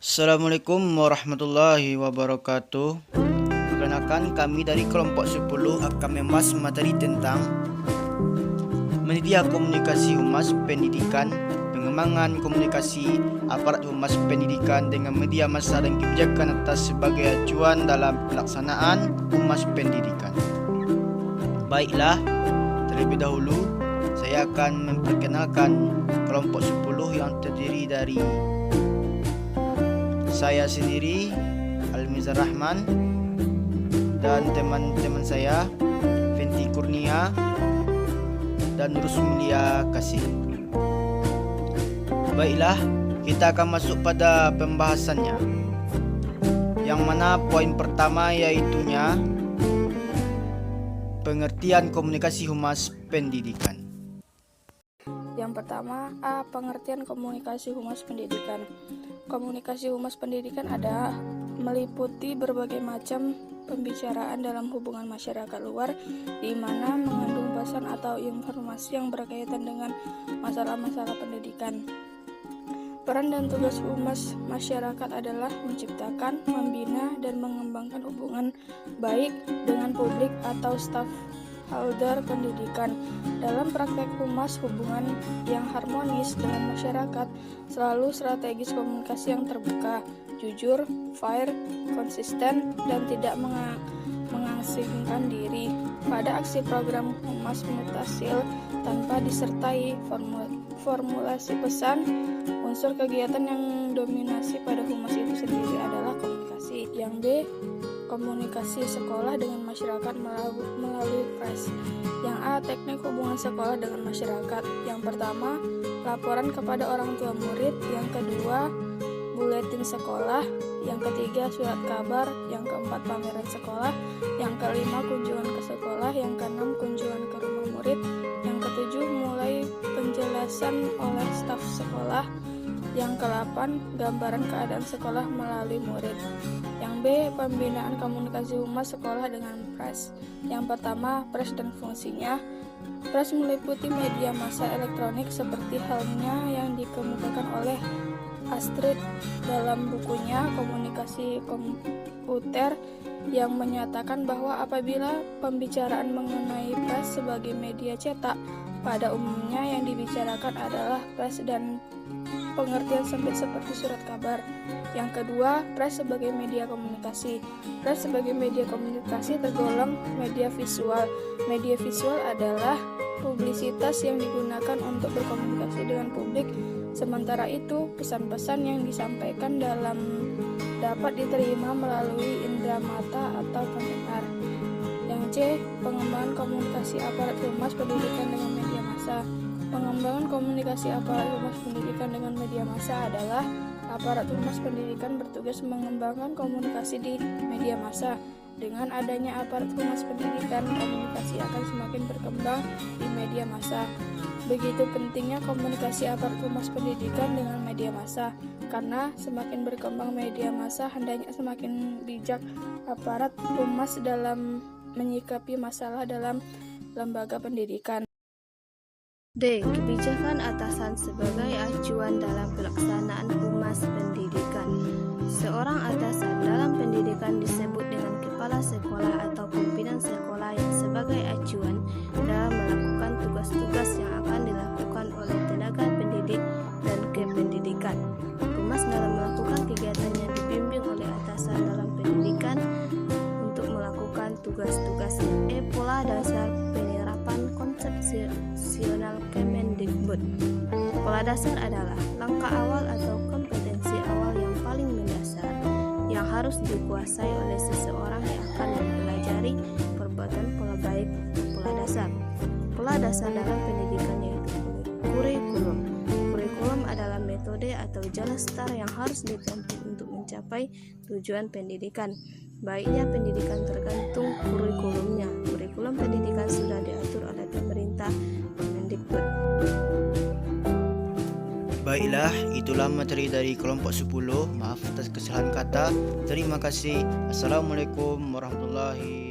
Assalamualaikum warahmatullahi wabarakatuh. Perkenalkan, kami dari kelompok 10 akan membahas materi tentang media komunikasi humas pendidikan, pengembangan komunikasi aparat humas pendidikan dengan media massa dan kebijakan atas sebagai acuan dalam pelaksanaan humas pendidikan. Baiklah, terlebih dahulu saya akan memperkenalkan kelompok 10 yang terdiri dari saya sendiri, Almizar Rahman, dan teman-teman saya, Fenty Kurnia dan Rusmilia Kasih. Baiklah, kita akan masuk pada pembahasannya. Yang mana poin pertama yaitunya pengertian komunikasi humas pendidikan. Yang pertama, pengertian komunikasi humas pendidikan. Komunikasi humas pendidikan adalah meliputi berbagai macam pembicaraan dalam hubungan masyarakat luar, di mana mengandung pesan atau informasi yang berkaitan dengan masalah-masalah pendidikan. Peran dan tugas humas masyarakat adalah menciptakan, membina, dan mengembangkan hubungan baik dengan publik atau stakeholder pendidikan. Dalam praktek humas, hubungan yang harmonis dengan masyarakat selalu strategis komunikasi yang terbuka, jujur, fair, konsisten, dan tidak mengasingkan diri. Pada aksi program humas mutasil tanpa disertai formulasi pesan, unsur kegiatan yang dominasi pada humas itu sendiri adalah komunikasi. Yang B, komunikasi sekolah dengan masyarakat melalui press. Yang A, teknik hubungan sekolah dengan masyarakat. Yang pertama, laporan kepada orang tua murid. Yang kedua, buletin sekolah. Yang ketiga, surat kabar. Yang keempat, pameran sekolah. Yang kelima, kunjungan ke sekolah. Yang keenam, kunjungan ke rumah murid. Yang ketujuh, mulai penjelasan oleh staf sekolah. Yang ke-8, gambaran keadaan sekolah melalui murid. Yang B, pembinaan komunikasi humas sekolah dengan press. Yang pertama, press dan fungsinya. Press meliputi media massa elektronik seperti halnya yang dikemukakan oleh Astrid dalam bukunya Komunikasi Komputer, yang menyatakan bahwa apabila pembicaraan mengenai press sebagai media cetak, pada umumnya yang dibicarakan adalah press dan pengertian sempit seperti surat kabar. Yang kedua, press sebagai media komunikasi. Press sebagai media komunikasi tergolong media visual. Media visual adalah publisitas yang digunakan untuk berkomunikasi dengan publik. Sementara itu, pesan-pesan yang disampaikan dapat diterima melalui indera mata atau pendengar. Yang C, pengembangan komunikasi aparat humas pendidikan dengan media massa. Pengembangan komunikasi aparat humas pendidikan dengan media massa adalah aparat humas pendidikan bertugas mengembangkan komunikasi di media massa. Dengan adanya aparat humas pendidikan, komunikasi akan semakin berkembang di media massa. Begitu pentingnya komunikasi aparat humas pendidikan dengan media massa, karena semakin berkembang media massa, hendaknya semakin bijak aparat humas dalam menyikapi masalah dalam lembaga pendidikan. D. Kebijakan atasan sebagai acuan dalam pelaksanaan humas pendidikan. Seorang atasan dalam pendidikan disebut dengan kepala sekolah atau pimpinan sekolah yang sebagai acuan dalam melakukan tugas-tugas yang akan dilakukan oleh tenaga pendidik dan kependidikan. Humas dalam melakukan kegiatannya dibimbing oleh atasan dalam pendidikan untuk melakukan tugas-tugasnya. Pola dasar penerapan konsepsional Kemendikbud. Pola dasar adalah langkah awal atau kompetensi awal yang paling mendasar yang harus dikuasai oleh seseorang yang akan mempelajari perbuatan pola baik pola dasar. Pola dasar dalam pendidikan yaitu kurikulum. Kurikulum adalah metode atau jalan start yang harus ditempuh untuk mencapai tujuan pendidikan. Baiknya pendidikan tergantung kurikulumnya. Kurikulum pendidikan sudah diatur oleh pemerintah Kemendikbud. Baiklah, itulah materi dari kelompok 10. Maaf atas kesalahan kata. Terima kasih. Assalamualaikum warahmatullahi